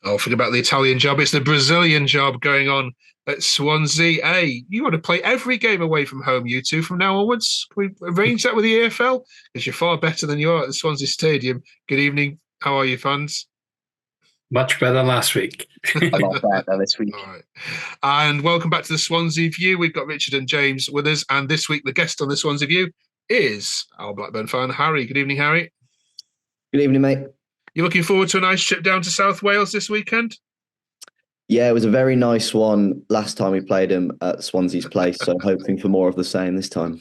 Oh, forget about the Italian job. It's the Brazilian job going on at Swansea. Hey, you want to play every game away from home, you two, from now onwards? Can we arrange that with the EFL? Because you're far better than you are at the Swansea Stadium. Good evening. How are you, fans? Much better than last week. A lot better this All week. right. And welcome back to the Swansea View. We've got Richard and James with us. And this week, the guest on the Swansea View is our Blackburn fan, Harry. Good evening, Harry. Good evening, mate. You looking forward to a nice trip down to South Wales this weekend? Yeah, it was a very nice one last time we played him at Swansea's place, so hoping for more of the same this time.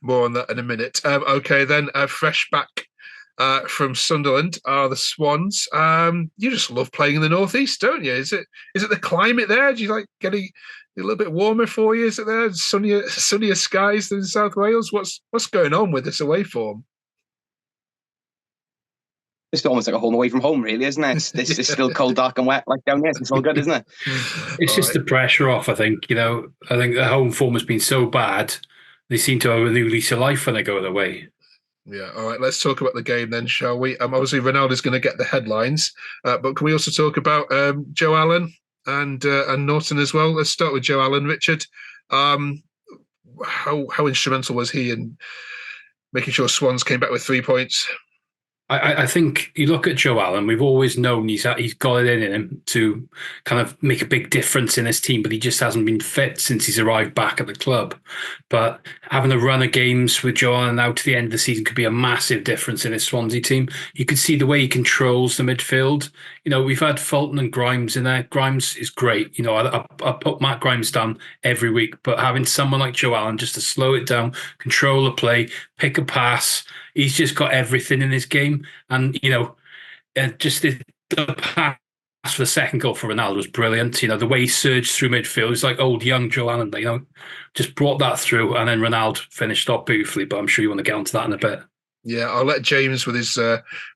More on that in a minute. Okay, then, fresh back from Sunderland are the Swans. You just love playing in the northeast, don't you? Is it the climate there? Do you like getting a little bit warmer for you? Is it there sunnier skies than South Wales? What's going on with this away form? It's almost like a home away from home, really, isn't it? This is still cold, dark, and wet, like down here. It's all good, isn't it? It's All just right. the pressure off, I think. I think the home form has been so bad, they seem to have a new lease of life when they go away. Yeah, all right. Let's talk about the game then, shall we? Obviously, Ronald is going to get the headlines, but can we also talk about Joe Allen and Norton as well? Let's start with Joe Allen, Richard. How instrumental was he in making sure Swans came back with 3 points? I think you look at Joe Allen, we've always known he's got it in him to kind of make a big difference in his team, but he just hasn't been fit since he's arrived back at the club. But having a run of games with Joe Allen now to the end of the season could be a massive difference in his Swansea team. You could see the way he controls the midfield. We've had Fulton and Grimes in there. Grimes is great. I put Matt Grimes down every week, but having someone like Joe Allen just to slow it down, control the play, pick a pass, he's just got everything in his game. And, just the pass for the second goal for Ronald was brilliant. The way he surged through midfield, it's like old young Joe Allen, just brought that through. And then Ronald finished off beautifully, but I'm sure you want to get onto that in a bit. Yeah, I'll let James with his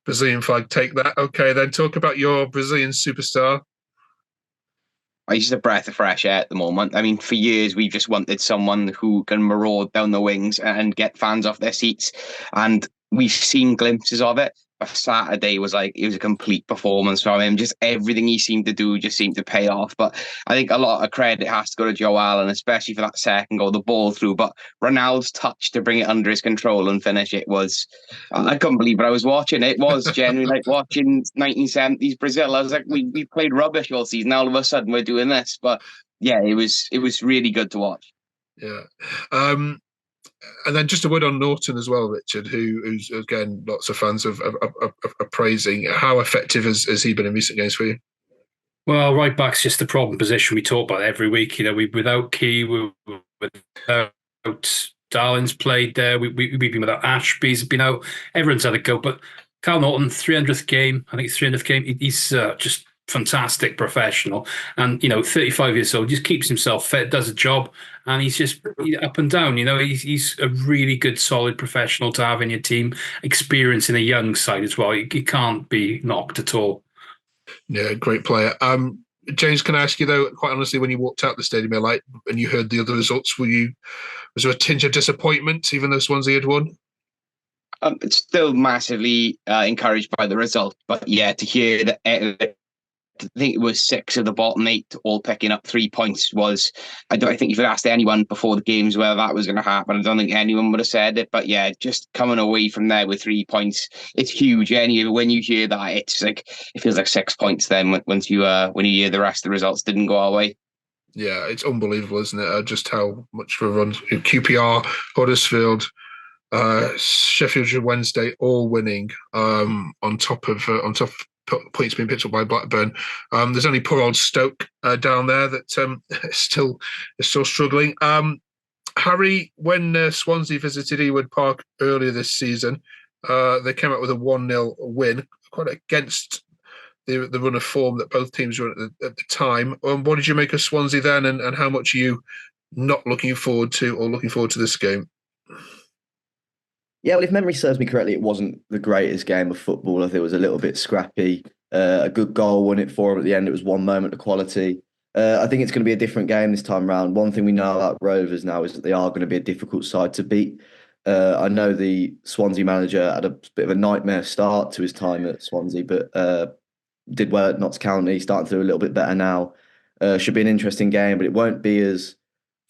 Brazilian flag take that. Okay, then talk about your Brazilian superstar. He's just a breath of fresh air at the moment. I mean, for years, we've just wanted someone who can maraud down the wings and get fans off their seats. And we've seen glimpses of it. But Saturday was it was a complete performance from him. Just everything he seemed to do just seemed to pay off. But I think a lot of credit has to go to Joe Allen, especially for that second goal, the ball through. But Ronald's touch to bring it under his control and finish it was, I couldn't believe what I was watching. It was genuinely like watching 1970s Brazil. I was like, we played rubbish all season. Now all of a sudden we're doing this. But yeah, it was really good to watch. Yeah. And then just a word on Norton as well, Richard, who's again lots of fans of praising. How effective has he been in recent games for you? Well, right back's just the problem position we talk about every week. Without Key, without Darlin's played there. We've been without Ashby's been out. Everyone's had a go, but Carl Norton, 300th game. I think it's 300th game. He's just fantastic professional, and 35 years old, just keeps himself fit, does a job, and he's just up and down. He's a really good, solid professional to have in your team. Experience in a young side as well. He can't be knocked at all. Yeah, great player. James, can I ask you though, quite honestly, when you walked out the stadium, and you heard the other results, was there a tinge of disappointment, even though Swansea had won? It's still massively encouraged by the result, but yeah, to hear that. I think it was 6 of the bottom 8 all picking up 3 points was, I think if you'd asked anyone before the games whether that was going to happen, I don't think anyone would have said it. But yeah, just coming away from there with 3 points, it's huge. Anyway, when you hear that, it's like, it feels like 6 points then when you hear the rest of the results didn't go our way. Yeah, it's unbelievable, isn't it? Just how much of a run QPR, Huddersfield, Sheffield Wednesday, all winning on top of points being picked up by Blackburn. There's only poor old Stoke down there that is still struggling. Harry, when Swansea visited Ewood Park earlier this season, they came out with a 1-0 win, quite against the run of form that both teams were at the time. What did you make of Swansea then, and how much are you not looking forward to or looking forward to this game? Yeah, well, if memory serves me correctly, it wasn't the greatest game of football. I think it was a little bit scrappy. A good goal won it for them at the end. It was one moment of quality. I think it's going to be a different game this time round. One thing we know about Rovers now is that they are going to be a difficult side to beat. I know the Swansea manager had a bit of a nightmare start to his time at Swansea, but did well at Notts County, starting to do a little bit better now. Should be an interesting game, but it won't be as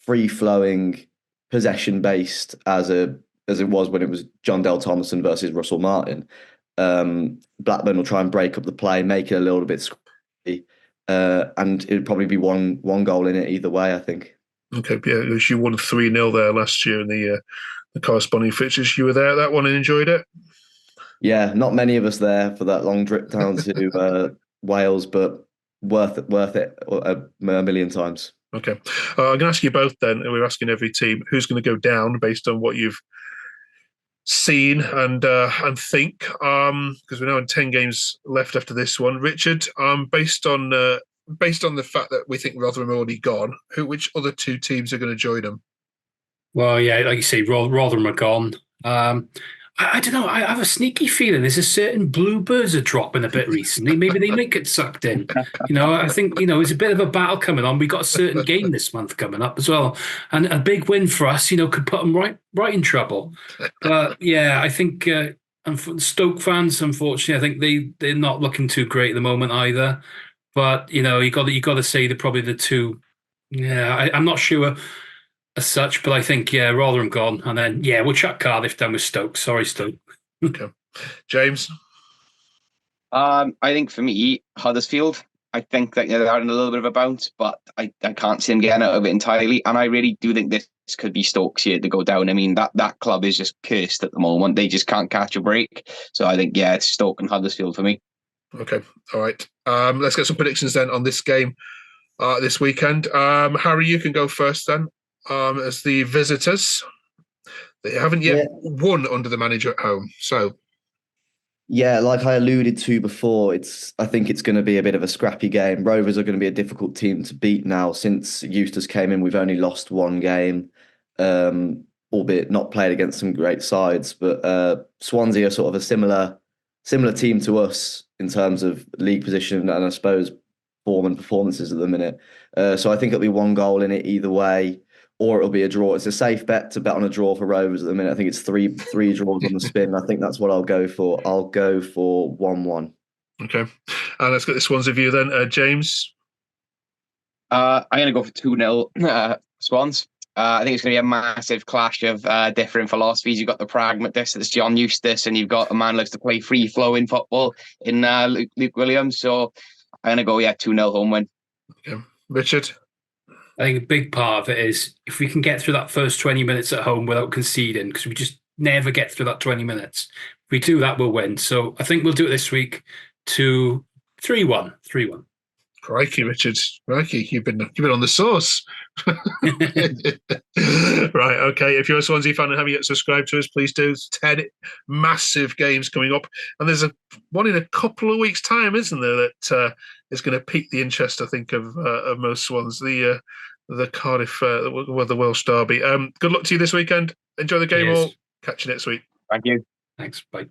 free-flowing, possession-based as it was when it was John Dale Thomason versus Russell Martin. Blackburn will try and break up the play, make it a little bit scrappy, and it'd probably be one goal in it either way, I think. Okay, yeah, because you won 3-0 there last year in the corresponding fixtures. You were there at that one and enjoyed it? Yeah, not many of us there for that long trip down to Wales, but worth it a million times. Okay. I'm going to ask you both then, and we're asking every team, who's going to go down based on what you've seen and think, because we're now in 10 games left after this one. Richard, based on the fact that we think Rotherham are already gone, which other two teams are going to join them? Well, yeah, like you say, Rotherham are gone. I don't know. I have a sneaky feeling there's a certain Bluebirds are dropping a bit recently. Maybe they might get sucked in. I think, there's a bit of a battle coming on. We got a certain game this month coming up as well. And a big win for us, could put them right in trouble. But yeah, I think Stoke fans, unfortunately, I think they're not looking too great at the moment either. But, you got to say they're probably the two. Yeah, I'm not sure as such, but I think, yeah, Rotherham gone. And then, yeah, we'll chuck Cardiff down with Stoke. Sorry, Stoke. Okay. James? I think for me, Huddersfield, I think that they're having a little bit of a bounce, but I can't see them getting out of it entirely. And I really do think this could be Stoke's year to go down. I mean, that club is just cursed at the moment. They just can't catch a break. So I think, yeah, it's Stoke and Huddersfield for me. Okay. All right. Let's get some predictions then on this game this weekend. Harry, you can go first then. As the visitors, they haven't yet won under the manager at home. So, yeah, like I alluded to before, I think it's going to be a bit of a scrappy game. Rovers are going to be a difficult team to beat now. Since Eustace came in, we've only lost one game, albeit not played against some great sides. But Swansea are sort of a similar team to us in terms of league position and I suppose form and performances at the minute. So I think it'll be one goal in it either way, or it'll be a draw. It's a safe bet to bet on a draw for Rovers at the minute. I think it's three draws on the spin. I think that's what I'll go for. I'll go for 1-1. Okay. Let's get this one's review then. James? I'm going to go for 2-0 Swans. I think it's going to be a massive clash of different philosophies. You've got the pragmatist, that's John Eustace, and you've got a man who likes to play free-flowing football in Luke Williams. So I'm going to go, 2-0 home win. Okay. Richard? I think a big part of it is if we can get through that first 20 minutes at home without conceding, because we just never get through that 20 minutes. If we do that, we'll win. So I think we'll do it this week to 3-1. 3-1. Crikey, Richard. Crikey, you've been on the sauce. Right, okay. If you're a Swansea fan and haven't yet subscribed to us, please do. It's 10 massive games coming up. And there's one in a couple of weeks' time, isn't there, that is going to pique the interest, I think, of most Swans. The Cardiff, the Welsh derby. Good luck to you this weekend. Enjoy the game all. Catch you next week. Thank you. Thanks. Bye.